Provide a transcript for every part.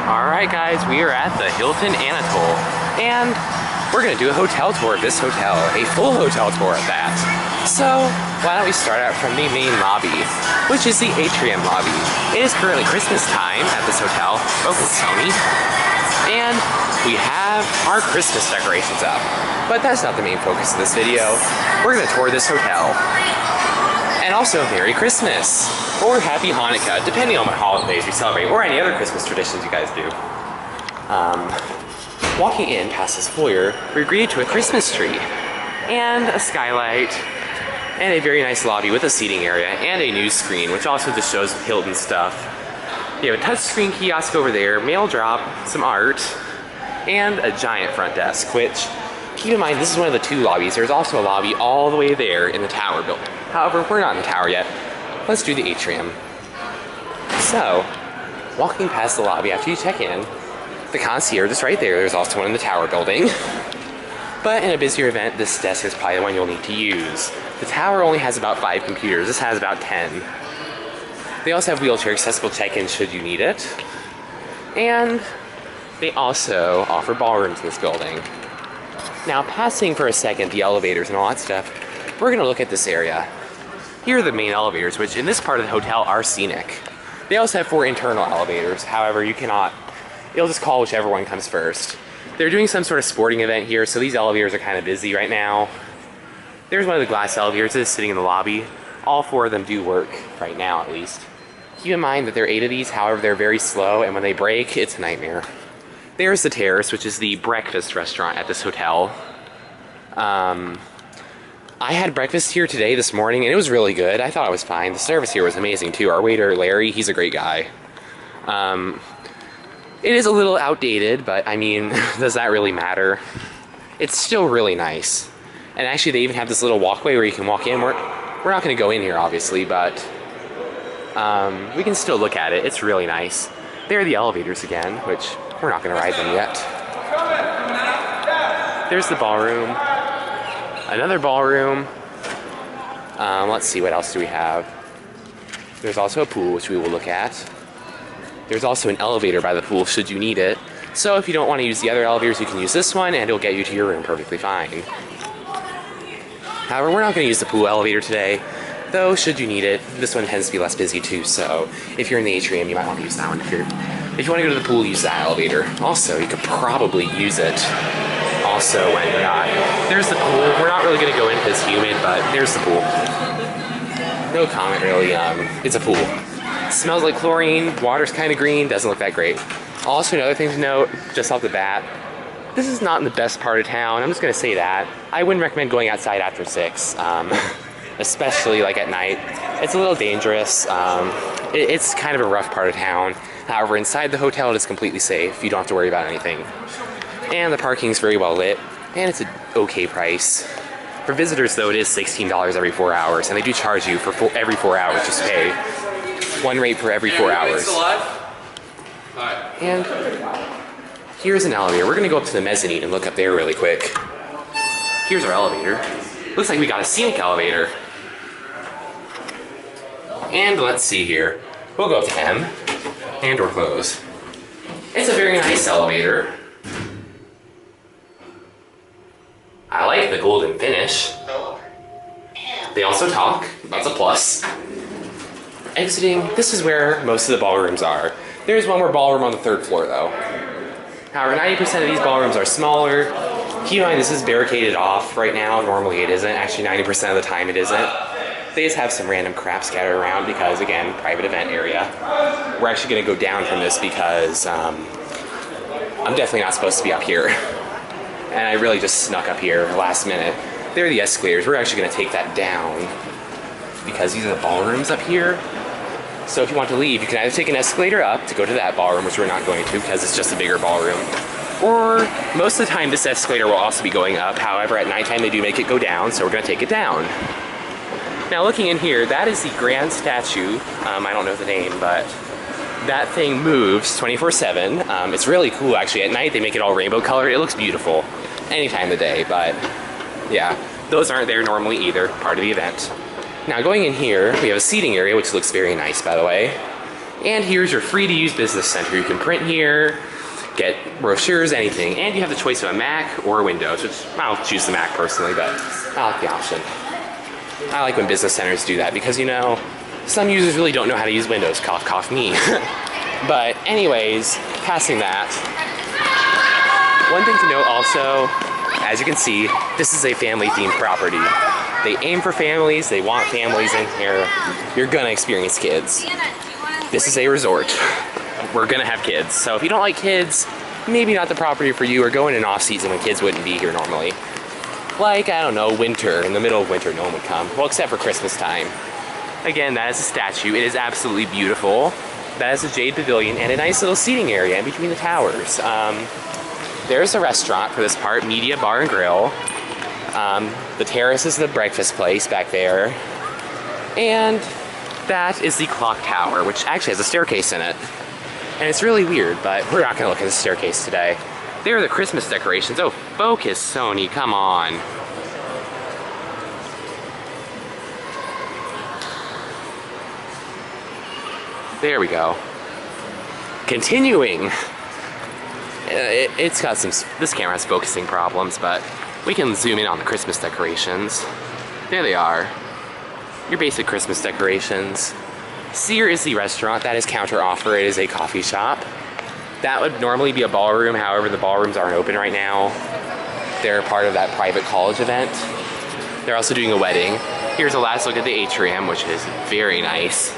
Alright guys, we are at the Hilton Anatole, and we're going to do a hotel tour of this hotel, a full hotel tour at that. So, why don't we start out from the main lobby, which is the atrium lobby. It is currently Christmas time at this hotel, both with Sony, and we have our Christmas decorations up. But that's not the main focus of this video. We're going to tour this hotel. And also, Merry Christmas! Or Happy Hanukkah, depending on what holidays you celebrate, or any other Christmas traditions you guys do. Walking in past this foyer, we're greeted to a Christmas tree, and a skylight, and a very nice lobby with a seating area, and a news screen, which also just shows Hilton stuff. You have a touchscreen kiosk over there, mail drop, some art, and a giant front desk, which, keep in mind, this is one of the two lobbies. There's also a lobby all the way there in the tower building. However, we're not in the tower yet. Let's do the atrium. So, walking past the lobby after you check in, the concierge is right there. There's also one in the tower building. But in a busier event, this desk is probably the one you'll need to use. The tower only has about 5 computers. This has about 10. They also have wheelchair accessible check-in should you need it. And they also offer ballrooms in this building. Now, passing for a second the elevators and all that stuff, we're going to look at this area. Here are the main elevators, which in this part of the hotel are scenic. They also have 4 internal elevators. However, you cannot, you'll just call whichever one comes first. They're doing some sort of sporting event here, so these elevators are kind of busy right now. There's one of the glass elevators that is sitting in the lobby. All 4 of them do work, right now at least. Keep in mind that there are 8 of these, however they're very slow, and when they break, it's a nightmare. There's the Terrace, which is the breakfast restaurant at this hotel. I had breakfast here today, this morning, and it was really good. I thought it was fine. The service here was amazing, too. Our waiter, Larry, he's a great guy. It is a little outdated, but, I mean, does that really matter? It's still really nice. And actually, they even have this little walkway where you can walk in. We're not going to go in here, obviously, but we can still look at it. It's really nice. There are the elevators again, which we're not going to ride them yet. There's the ballroom. Another ballroom. Let's see, what else do we have? There's also a pool, which we will look at. There's also an elevator by the pool, should you need it. So if you don't want to use the other elevators, you can use this one, and it'll get you to your room perfectly fine. However, we're not going to use the pool elevator today, though should you need it, this one tends to be less busy too, so if you're in the atrium, you might want to use that one. If you want to go to the pool, use that elevator. Also, you could probably use it also when you're not. There's the pool. We're not really going to go in because it's humid, but there's the pool. No comment really. It's a pool. It smells like chlorine. Water's kind of green. Doesn't look that great. Also, another thing to note, just off the bat, this is not in the best part of town. I'm just going to say that. I wouldn't recommend going outside after 6, especially like at night. It's a little dangerous. It's kind of a rough part of town. However, inside the hotel, it is completely safe. You don't have to worry about anything. And the parking is very well lit, and it's an okay price. For visitors, though, it is $16 every 4 hours, and they do charge you for every 4 hours. Just pay one rate for every 4 hours. And here's an elevator. We're going to go up to the mezzanine and look up there really quick. Here's our elevator. Looks like we got a scenic elevator. And let's see here. We'll go up to M, and door close. It's a very nice elevator. I like the golden finish. They also talk. That's a plus. Exiting, this is where most of the ballrooms are. There's one more ballroom on the 3rd floor, though. However, 90% of these ballrooms are smaller. Keep in mind, this is barricaded off right now. Normally it isn't. Actually, 90% of the time it isn't. They just have some random crap scattered around because, again, private event area. We're actually going to go down from this because I'm definitely not supposed to be up here. And I really just snuck up here last minute. There are the escalators. We're actually going to take that down because these are the ballrooms up here. So if you want to leave, you can either take an escalator up to go to that ballroom, which we're not going to because it's just a bigger ballroom. Or most of the time, this escalator will also be going up. However, at nighttime, they do make it go down, so we're going to take it down. Now, looking in here, that is the grand statue. I don't know the name, but that thing moves 24/7. It's really cool, actually. At night, they make it all rainbow colored. It looks beautiful any time of the day, but yeah, those aren't there normally either, part of the event. Now, going in here, we have a seating area, which looks very nice, by the way. And here's your free-to-use business center. You can print here, get brochures, anything. And you have the choice of a Mac or Windows, which I'll choose the Mac personally, but I like the option. I like when business centers do that because, you know, some users really don't know how to use Windows. Cough, cough, me. But anyways, passing that. One thing to note also, as you can see, this is a family-themed property. They aim for families, they want families in here. You're gonna experience kids. This is a resort. We're gonna have kids. So if you don't like kids, maybe not the property for you, or go in an off-season when kids wouldn't be here normally. Like, I don't know, winter. In the middle of winter, no one would come. Well, except for Christmas time. Again, that is a statue. It is absolutely beautiful. That is a jade pavilion and a nice little seating area in between the towers. There's a restaurant for this part, Media Bar and Grill. The terrace is the breakfast place back there. And that is the clock tower, which actually has a staircase in it. And it's really weird, but we're not gonna look at the staircase today. There are the Christmas decorations. Oh, focus, Sony, come on. There we go. Continuing. It's got some, this camera has focusing problems, but we can zoom in on the Christmas decorations. There they are. Your basic Christmas decorations. Sear is the restaurant. That is counter offer. It is a coffee shop. That would normally be a ballroom. However, the ballrooms aren't open right now. They're part of that private college event. They're also doing a wedding. Here's a last look at the atrium, which is very nice.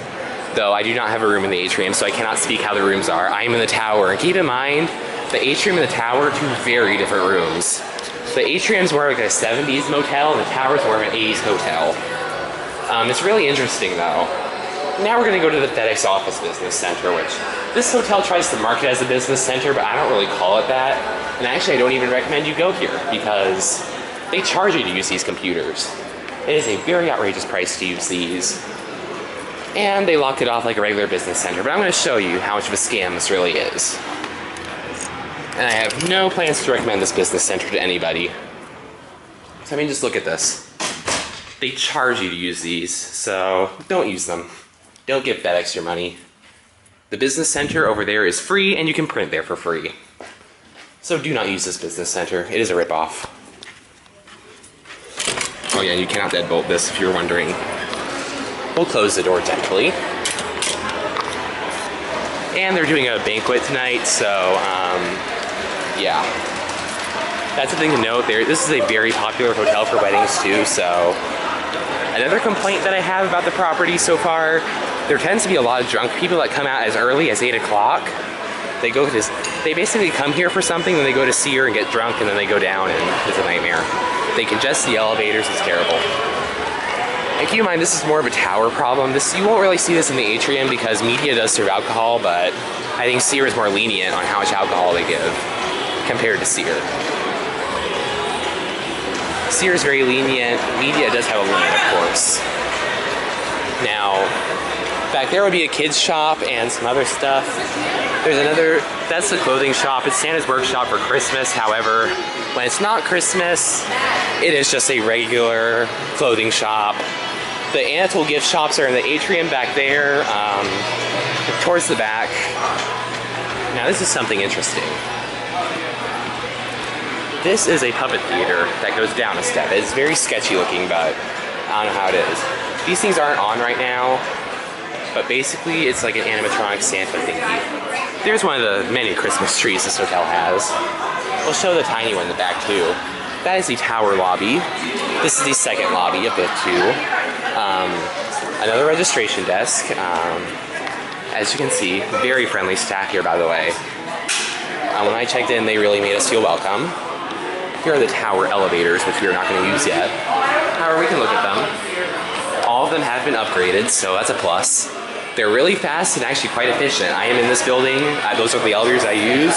Though I do not have a room in the atrium, so I cannot speak how the rooms are. I am in the tower, and keep in mind, the atrium and the tower are two very different rooms. The atrium's more like a 70s motel, and the tower's more of an 80s hotel. It's really interesting, though. Now we're gonna go to the FedEx Office Business Center, which this hotel tries to market as a business center, but I don't really call it that. And actually, I don't even recommend you go here because they charge you to use these computers. It is a very outrageous price to use these. And they locked it off like a regular business center, but I'm gonna show you how much of a scam this really is. And I have no plans to recommend this business center to anybody. So I mean, just look at this. They charge you to use these, so don't use them. Don't give FedEx your money. The business center over there is free, and you can print there for free. So do not use this business center. It is a ripoff. Oh yeah, you cannot deadbolt this if you're wondering. We'll close the door gently. And they're doing a banquet tonight, so yeah. That's the thing to note there. This is a very popular hotel for weddings too, so. Another complaint that I have about the property so far, there tends to be a lot of drunk people that come out as early as 8 o'clock. They basically come here for something, then they go to Sear and get drunk, and then they go down, and it's a nightmare. They congest the elevators, it's terrible. And keep in mind, this is more of a tower problem. You won't really see this in the atrium because Media does serve alcohol, but I think Sear is more lenient on how much alcohol they give compared to Sear. Sear is very lenient. Media does have a limit, of course. Now, back there would be a kids shop and some other stuff. There's another, that's the clothing shop. It's Santa's workshop for Christmas. However, when it's not Christmas, it is just a regular clothing shop. The Anatole gift shops are in the atrium back there, towards the back. Now this is something interesting. This is a puppet theater that goes down a step. It's very sketchy looking, but I don't know how it is. These things aren't on right now, but basically it's like an animatronic Santa thingy. There's one of the many Christmas trees this hotel has. We'll show the tiny one in the back too. That is the tower lobby. This is the second lobby of the two. Another registration desk. As you can see, very friendly staff here, by the way. When I checked in, they really made us feel welcome. Here are the tower elevators, which we are not going to use yet. However, we can look at them. All of them have been upgraded, so that's a plus. They're really fast and actually quite efficient. I am in this building. Those are the elevators I use.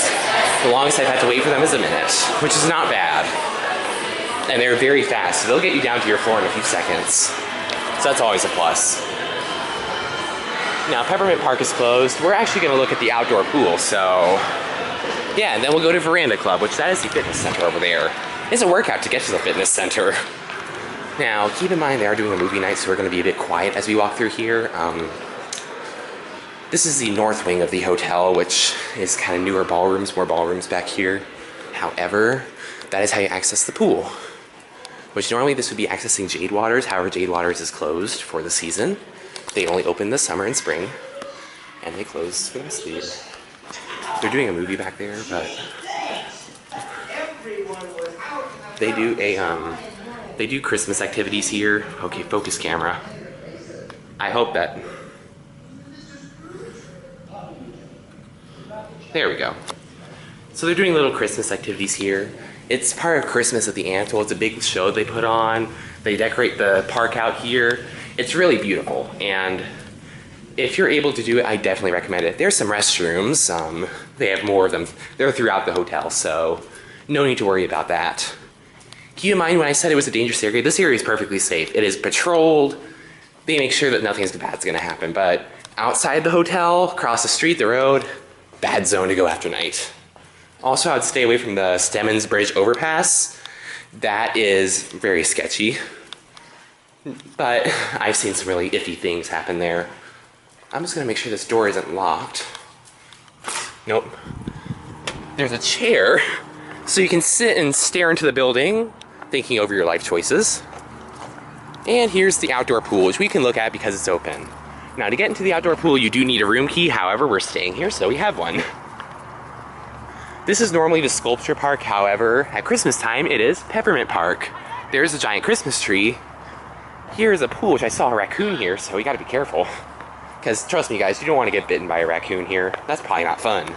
The longest I've had to wait for them is a minute, which is not bad. And they're very fast, so they'll get you down to your floor in a few seconds. So that's always a plus. Now, Peppermint Park is closed. We're actually going to look at the outdoor pool, so yeah, and then we'll go to Verandah Club, which that is the fitness center over there. It's a workout to get to the fitness center. Now, keep in mind they are doing a movie night, so we're going to be a bit quiet as we walk through here. This is the north wing of the hotel, which is kind of newer ballrooms, more ballrooms back here. However, that is how you access the pool. Which normally this would be accessing Jade Waters, however Jade Waters is closed for the season. They only open this summer and spring, and they close for the rest of the year. They're doing a movie back there, but they do Christmas activities here. Okay, focus camera. I hope that. There we go. So they're doing little Christmas activities here. It's part of Christmas at the Anatole. It's a big show they put on. They decorate the park out here. It's really beautiful, and if you're able to do it, I definitely recommend it. There's some restrooms. They have more of them. They're throughout the hotel, so no need to worry about that. Keep in mind when I said it was a dangerous area, this area is perfectly safe. It is patrolled. They make sure that nothing bad is going to happen, but outside the hotel, across the street, the road, bad zone to go after night. Also, I'd stay away from the Stemmons Bridge overpass. That is very sketchy, but I've seen some really iffy things happen there. I'm just gonna make sure this door isn't locked. Nope. There's a chair, so you can sit and stare into the building, thinking over your life choices. And here's the outdoor pool, which we can look at because it's open. Now, to get into the outdoor pool, you do need a room key. However, we're staying here, so we have one. This is normally the sculpture park. However, at Christmas time, it is Peppermint Park. There's a giant Christmas tree. Here's a pool, which I saw a raccoon here, so we gotta be careful. Because trust me guys, you don't want to get bitten by a raccoon here. That's probably not fun.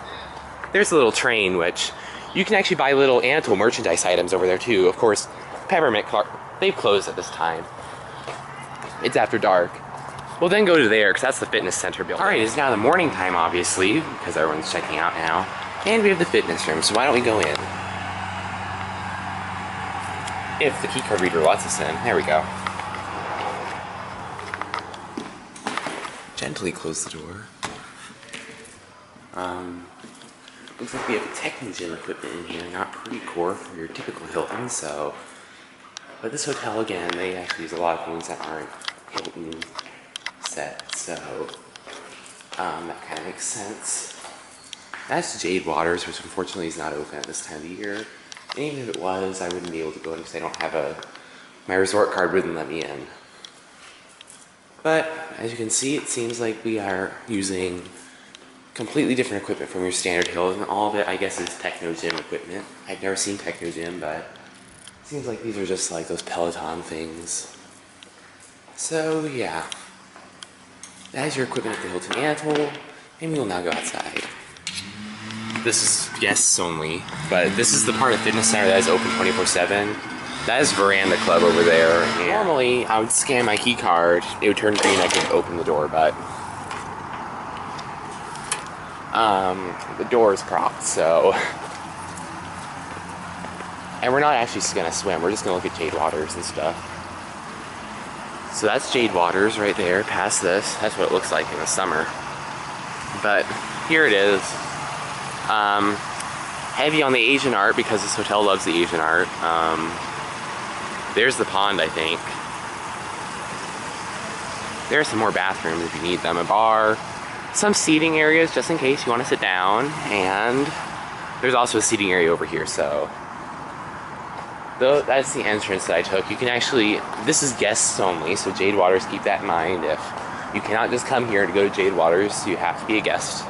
There's a little train, which you can actually buy little Anatole merchandise items over there too. Of course, Peppermint, they've closed at this time. It's after dark. We'll then go to there, because that's the fitness center building. Alright, it's now the morning time, obviously, because everyone's checking out now. And we have the fitness room, so why don't we go in? If the keycard reader lets us in. There we go. Gently close the door. Looks like we have Technogym equipment in here, not pre-core for your typical Hilton, so. But this hotel, again, they actually use a lot of things that aren't Hilton set, so that kind of makes sense. That's Jade Waters, which unfortunately is not open at this time of the year. And even if it was, I wouldn't be able to go in because I don't have my resort card wouldn't let me in. But as you can see, it seems like we are using completely different equipment from your standard Hilton. All of it, I guess, is Technogym equipment. I've never seen Technogym, but it seems like these are just like those Peloton things. So yeah, that is your equipment at the Hilton Anatole, and we will now go outside. This is guests only, but this is the part of the fitness center that is open 24/7. That is Verandah Club over there. And normally, I would scan my key card, it would turn green, I could open the door, but the door is propped, so. And we're not actually gonna swim, we're just gonna look at Jade Waters and stuff. So that's Jade Waters right there, past this. That's what it looks like in the summer. But here it is. Heavy on the Asian art because this hotel loves the Asian art. There's the pond, I think. There are some more bathrooms if you need them. A bar, some seating areas just in case you want to sit down, and there's also a seating area over here, so. Though that's the entrance that I took. You can actually, this is guests only, so Jade Waters, keep that in mind. If you cannot just come here to go to Jade Waters, you have to be a guest.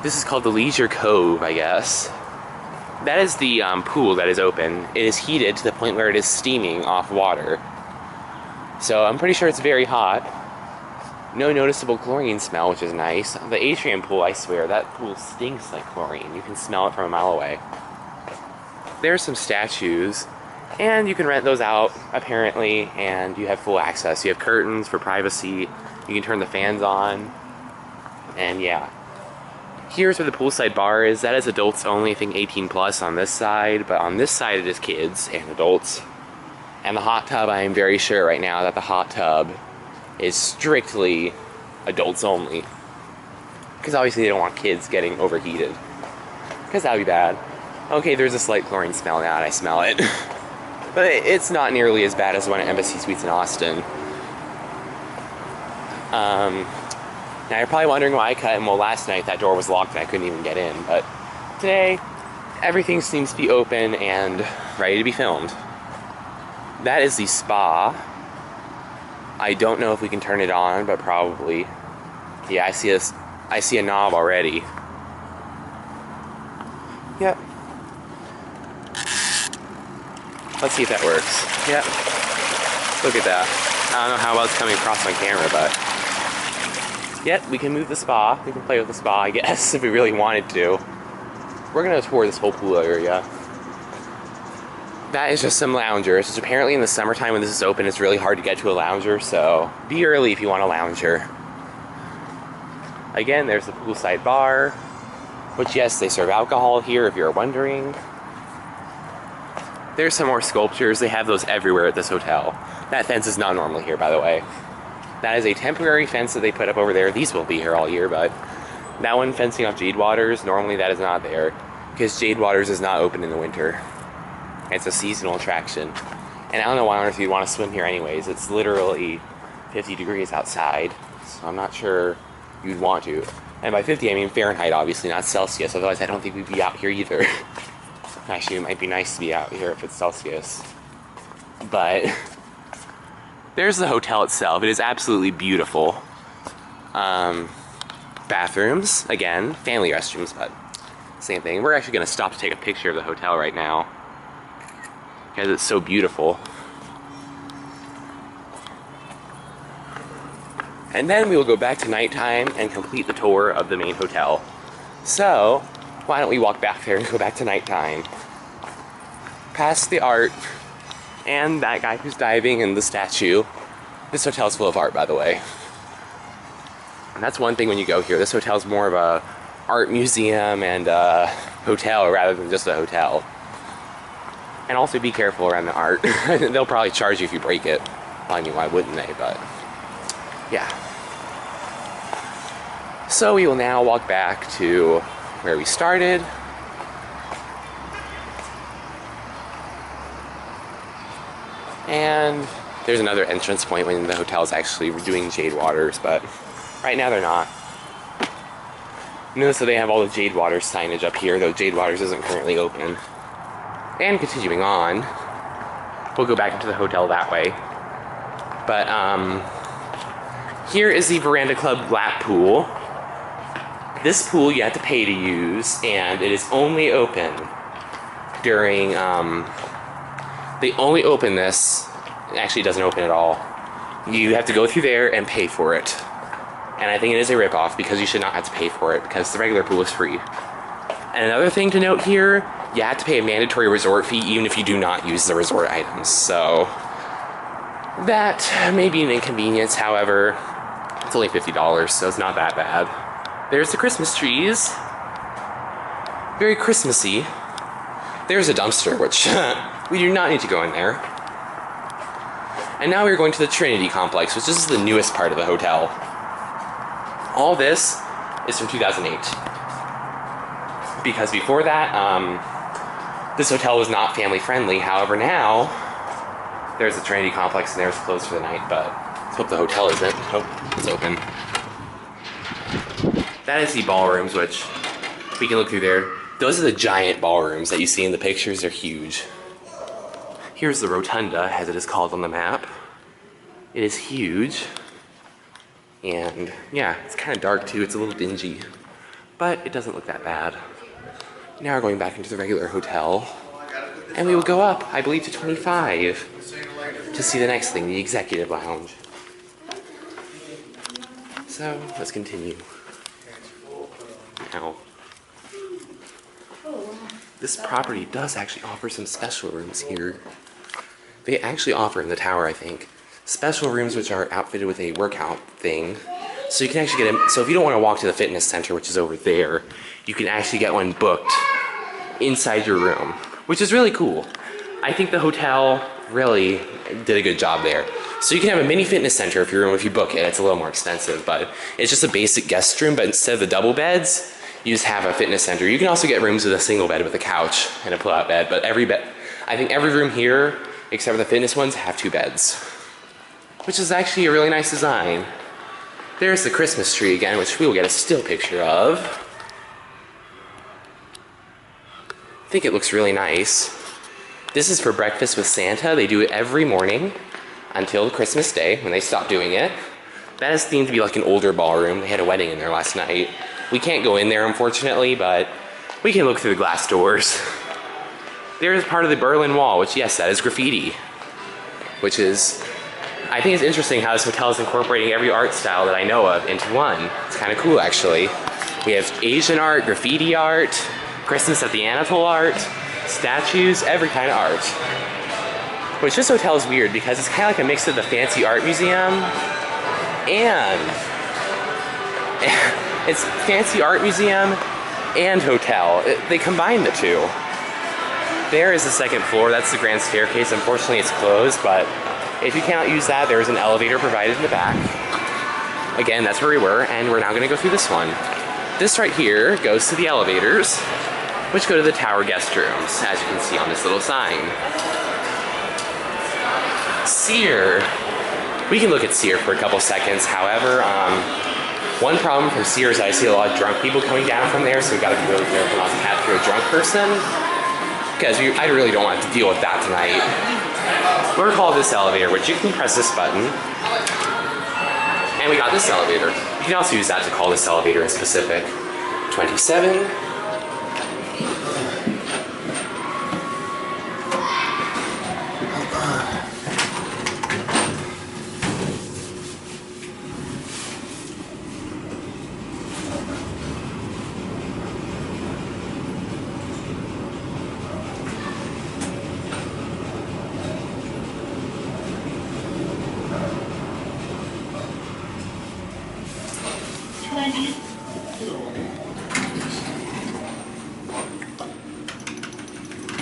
This is called the Leisure Cove, I guess. That is the pool that is open. It is heated to the point where it is steaming off water. So I'm pretty sure it's very hot. No noticeable chlorine smell, which is nice. The atrium pool, I swear, that pool stinks like chlorine. You can smell it from a mile away. There's some statues, and you can rent those out, apparently, and you have full access. You have curtains for privacy. You can turn the fans on, and yeah. Here's where the poolside bar is. That is adults only, I think 18 plus on this side, but on this side it is kids and adults. And the hot tub, I am very sure right now that the hot tub is strictly adults only. Because obviously they don't want kids getting overheated. Because that would be bad. Okay, there's a slight chlorine smell now, and I smell it. But it's not nearly as bad as the one at Embassy Suites in Austin. Now you're probably wondering why I cut, and well, last night that door was locked and I couldn't even get in, but today everything seems to be open and ready to be filmed. That is the spa. I don't know if we can turn it on, but probably. Yeah, I see a knob already. Yep. Let's see if that works. Yep. Look at that. I don't know how well it's coming across my camera, but yep, we can move the spa. We can play with the spa, I guess, if we really wanted to. We're gonna tour this whole pool area. That is just some loungers, which apparently in the summertime when this is open, it's really hard to get to a lounger, so be early if you want a lounger. Again, there's the poolside bar, which yes, they serve alcohol here if you're wondering. There's some more sculptures. They have those everywhere at this hotel. That fence is not normally here, by the way. That is a temporary fence that they put up over there. These will be here all year, but that one fencing off Jade Waters, normally that is not there because Jade Waters is not open in the winter. It's a seasonal attraction. And I don't know why on earth you'd want to swim here anyways. It's literally 50 degrees outside, so I'm not sure you'd want to. And by 50, I mean Fahrenheit, obviously, not Celsius. Otherwise, I don't think we'd be out here either. Actually, it might be nice to be out here if it's Celsius. But there's the hotel itself. It is absolutely beautiful. Bathrooms, again, family restrooms, but same thing. We're actually going to stop to take a picture of the hotel right now because it's so beautiful. And then we will go back to nighttime and complete the tour of the main hotel. So, why don't we walk back there and go back to nighttime? Past the art, and that guy who's diving, and the statue. This hotel is full of art, by the way. And that's one thing when you go here. This hotel is more of a art museum and a hotel rather than just a hotel. And also be careful around the art. They'll probably charge you if you break it. Well, I mean, why wouldn't they? But yeah. So we will now walk back to where we started. And there's another entrance point when the hotel is actually doing Jade Waters, but right now they're not. Notice that they have all the Jade Waters signage up here, though Jade Waters isn't currently open. And continuing on, we'll go back into the hotel that way. But here is the Verandah Club lap pool. This pool you have to pay to use, and it is only open during, they only open this, actually it doesn't open at all. You have to go through there and pay for it. And I think it is a ripoff because you should not have to pay for it because the regular pool is free. And another thing to note here, you have to pay a mandatory resort fee even if you do not use the resort items. So that may be an inconvenience, however, it's only $50, so it's not that bad. There's the Christmas trees. Very Christmassy. There's a dumpster, which we do not need to go in there. And now we're going to the Trinity complex, which is the newest part of the hotel. All this is from 2008. Because before that, this hotel was not family friendly. However, now there's the Trinity complex and there's closed for the night, but let's hope the hotel isn't. Oh, it's open. That is the ballrooms, which we can look through there. Those are the giant ballrooms that you see in the pictures. They're huge. Here's the rotunda, as it is called on the map. It is huge. And yeah, it's kind of dark too. It's a little dingy, but it doesn't look that bad. Now we're going back into the regular hotel, and we will go up, I believe, to 25 to see the next thing, the executive lounge. So let's continue. Now, this property does actually offer some special rooms here. They actually offer in the tower, I think, special rooms which are outfitted with a workout thing. So you can actually get so if you don't want to walk to the fitness center, which is over there, you can actually get one booked inside your room, which is really cool. I think the hotel really did a good job there. So you can have a mini fitness center if you book it. It's a little more expensive, but it's just a basic guest room, but instead of the double beds, you just have a fitness center. You can also get rooms with a single bed with a couch and a pull-out bed, but I think every room here, except for the fitness ones, have 2 beds, which is actually a really nice design. There's the Christmas tree again, which we will get a still picture of. I think it looks really nice. This is for breakfast with Santa. They do it every morning until Christmas Day when they stop doing it. That is themed to be like an older ballroom. They had a wedding in there last night. We can't go in there, unfortunately, but we can look through the glass doors. There's part of the Berlin Wall, which, yes, that is graffiti. Which is, I think it's interesting how this hotel is incorporating every art style that I know of into one. It's kind of cool, actually. We have Asian art, graffiti art, Christmas at the Anatole art, statues, every kind of art. Which this hotel is weird because it's kind of like a mix of the fancy art museum and it's fancy art museum and hotel. They combine the two. There is the second floor. That's the grand staircase. Unfortunately, it's closed, but if you cannot use that, there is an elevator provided in the back. Again, that's where we were, and we're now going to go through this one. This right here goes to the elevators, which go to the tower guest rooms, as you can see on this little sign. Sear. We can look at Sear for a couple seconds. However, one problem from Sear is I see a lot of drunk people coming down from there, so we've got to be really careful not to capture a drunk person, because I really don't want to deal with that tonight. We're gonna call this elevator, which you can press this button, and we got this elevator. You can also use that to call this elevator in specific. 27.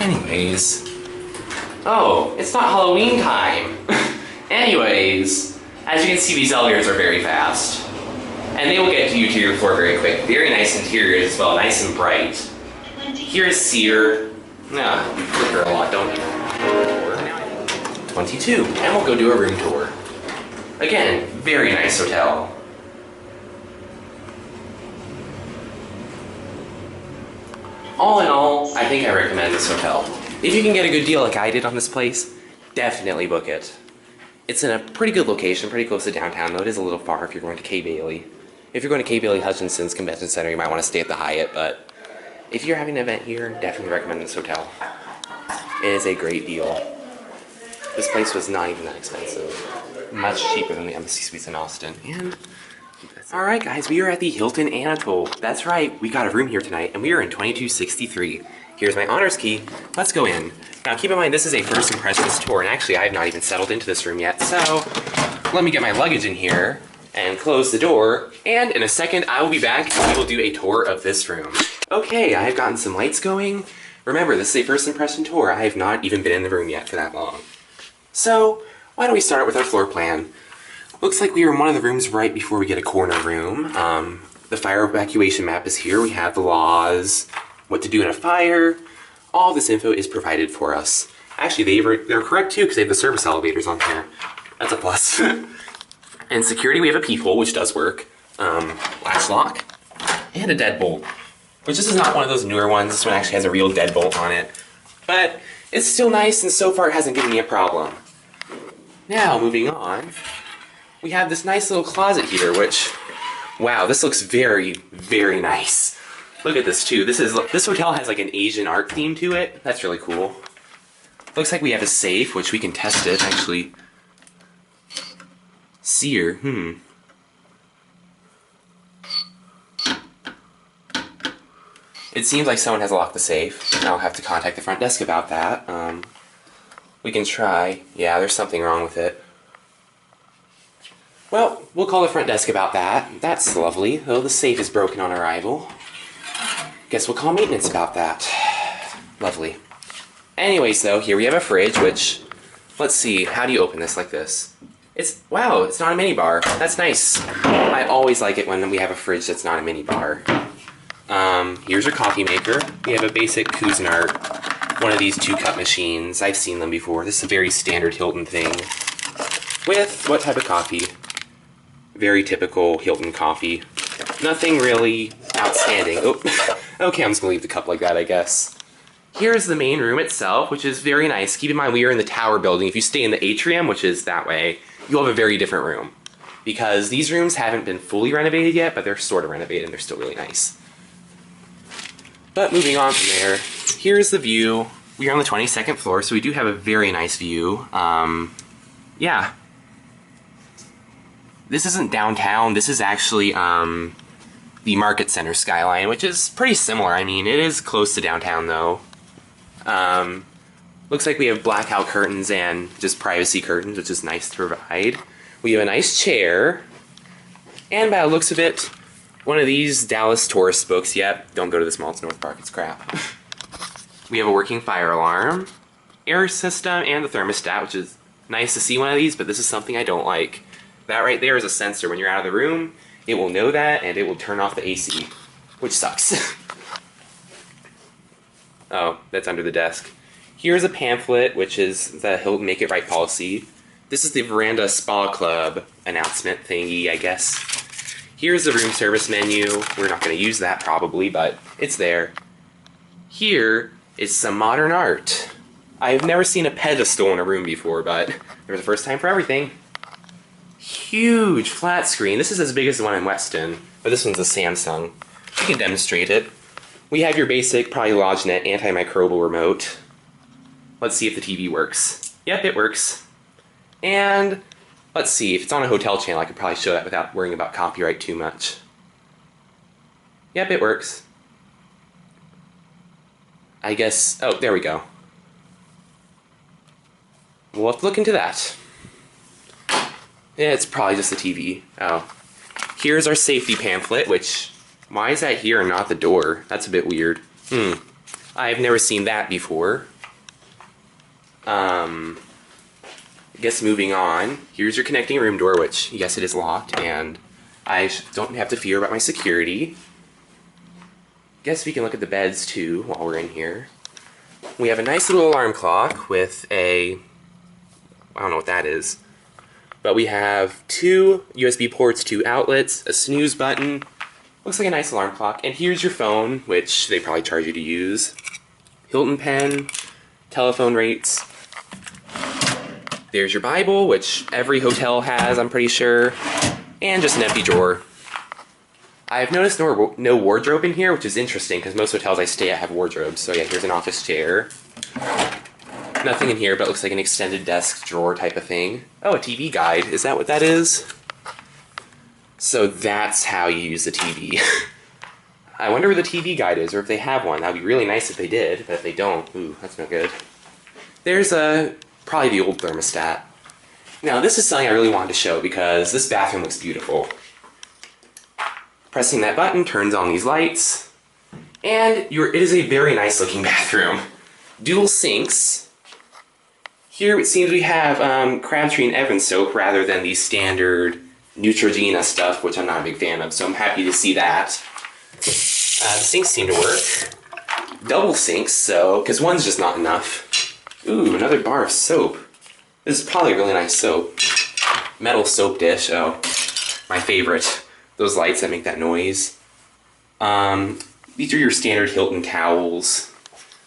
Anyways. Oh, it's not Halloween time. Anyways, as you can see, these elevators are very fast. And they will get you to your floor very quick. Very nice interiors as well, nice and bright. Here is Sear. Nah, you prefer a lot, don't you? 22, and we'll go do a room tour. Again, very nice hotel. All in all, I think I recommend this hotel. If you can get a good deal like I did on this place, definitely book it. It's in a pretty good location, pretty close to downtown, though it is a little far if you're going to Kay Bailey. If you're going to Kay Bailey Hutchinson's Convention Center, you might want to stay at the Hyatt, but if you're having an event here, definitely recommend this hotel. It is a great deal. This place was not even that expensive. Much cheaper than the Embassy Suites in Austin. And alright guys, we are at the Hilton Anatole. That's right, we got a room here tonight, and we are in 2263. Here's my honors key. Let's go in. Now keep in mind, this is a first impressions tour, and actually I have not even settled into this room yet, so let me get my luggage in here and close the door, and in a second I will be back and we will do a tour of this room. Okay, I have gotten some lights going. Remember, this is a first impression tour. I have not even been in the room yet for that long. So, why don't we start with our floor plan? Looks like we are in one of the rooms right before we get a corner room. The fire evacuation map is here. We have the laws, what to do in a fire. All this info is provided for us. Actually, they're correct too because they have the service elevators on here. That's a plus. And security, we have a peephole, which does work. Latch lock, and a deadbolt. Which this is not one of those newer ones. This one actually has a real deadbolt on it. But it's still nice, and so far it hasn't given me a problem. Now, moving on. We have this nice little closet here, which, wow, this looks very, very nice. Look at this too. This hotel has like an Asian art theme to it. That's really cool. Looks like we have a safe, which we can test it, actually. Sear, It seems like someone has locked the safe. I'll have to contact the front desk about that. We can try. Yeah, there's something wrong with it. Well, we'll call the front desk about that. That's lovely, though the safe is broken on arrival. Guess we'll call maintenance about that. Lovely. Anyways, though, here we have a fridge, which, let's see, how do you open this like this? Wow, it's not a mini bar. That's nice. I always like it when we have a fridge that's not a mini bar. Here's your coffee maker. We have a basic Cuisinart, one of these 2-cup machines. I've seen them before. This is a very standard Hilton thing. With what type of coffee? Very typical Hilton coffee. Nothing really outstanding. Oh, okay, I'm just gonna leave the cup like that, I guess. Here's the main room itself, which is very nice. Keep in mind, we are in the tower building. If you stay in the atrium, which is that way, you'll have a very different room. Because these rooms haven't been fully renovated yet, but they're sort of renovated and they're still really nice. But moving on from there, here's the view. We are on the 22nd floor, so we do have a very nice view. Yeah. This isn't downtown. This is actually the Market Center skyline, which is pretty similar. I mean, it is close to downtown, though. Looks like we have blackout curtains and just privacy curtains, which is nice to provide. We have a nice chair, and by the looks of it, one of these Dallas tourist books. Yep, don't go to this mall, it's North Park, it's crap. We have a working fire alarm, air system, and the thermostat, which is nice to see one of these, but this is something I don't like. That right there is a sensor. When you're out of the room, it will know that, and it will turn off the AC, which sucks. Oh, that's under the desk. Here's a pamphlet, which is the Hilton Make It Right policy. This is the Verandah Spa Club announcement thingy, I guess. Here's the room service menu. We're not going to use that probably, but it's there. Here is some modern art. I've never seen a pedestal in a room before, but there's a first time for everything. Huge flat screen. This is as big as the one in Weston, but this one's a Samsung. You can demonstrate it. We have your basic, probably LodgeNet antimicrobial remote. Let's see if the TV works. Yep, it works. And let's see, if it's on a hotel channel, I could probably show that without worrying about copyright too much. Yep, it works. I guess, oh, there we go. We'll have to look into that. Yeah, it's probably just the TV. Oh. Here's our safety pamphlet, which, why is that here and not the door? That's a bit weird. I've never seen that before. I guess moving on, here's your connecting room door, which, yes, it is locked, and I don't have to fear about my security. Guess we can look at the beds, too, while we're in here. We have a nice little alarm clock with a, I don't know what that is, but we have 2 USB ports, 2 outlets, a snooze button. Looks like a nice alarm clock, and here's your phone, which they probably charge you to use. Hilton pen, telephone rates. There's your Bible, which every hotel has, I'm pretty sure, and just an empty drawer. I've noticed no wardrobe in here, which is interesting, because most hotels I stay at have wardrobes. So yeah, here's an office chair. Nothing in here, but it looks like an extended desk drawer type of thing. Oh, a TV guide. Is that what that is? So that's how you use the TV. I wonder where the TV guide is, or if they have one. That would be really nice if they did, but if they don't, ooh, that's no good. There's probably the old thermostat. Now, this is something I really wanted to show because this bathroom looks beautiful. Pressing that button turns on these lights, and it is a very nice looking bathroom. Dual sinks. Here it seems we have Crabtree and Evans soap rather than the standard Neutrogena stuff, which I'm not a big fan of, so I'm happy to see that. The sinks seem to work. Double sinks, so, because one's just not enough. Ooh, another bar of soap. This is probably a really nice soap. Metal soap dish, oh, my favorite. Those lights that make that noise. These are your standard Hilton towels.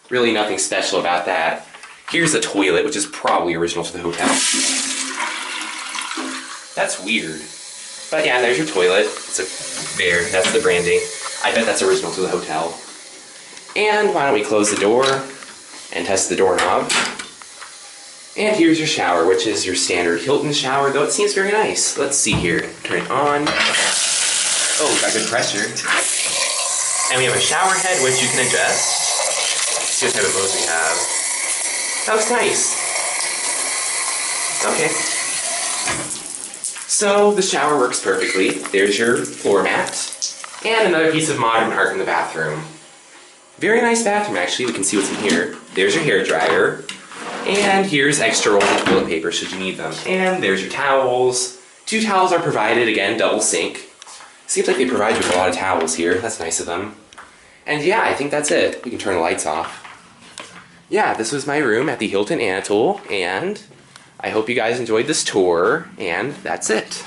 Really nothing special about that. Here's the toilet, which is probably original to the hotel. That's weird. But yeah, there's your toilet. That's the branding. I bet that's original to the hotel. And why don't we close the door and test the doorknob. And here's your shower, which is your standard Hilton shower, though it seems very nice. Let's see here. Turn it on. Oh, got good pressure. And we have a shower head, which you can adjust. Let's see what type of modes we have. That looks nice. Okay. So the shower works perfectly. There's your floor mat. And another piece of modern art in the bathroom. Very nice bathroom, actually. We can see what's in here. There's your hairdryer. And here's extra rolls of toilet paper should you need them. And there's your towels. 2 towels are provided, again, double sink. Seems like they provide you with a lot of towels here. That's nice of them. And yeah, I think that's it. We can turn the lights off. Yeah, this was my room at the Hilton Anatole, and I hope you guys enjoyed this tour, and that's it.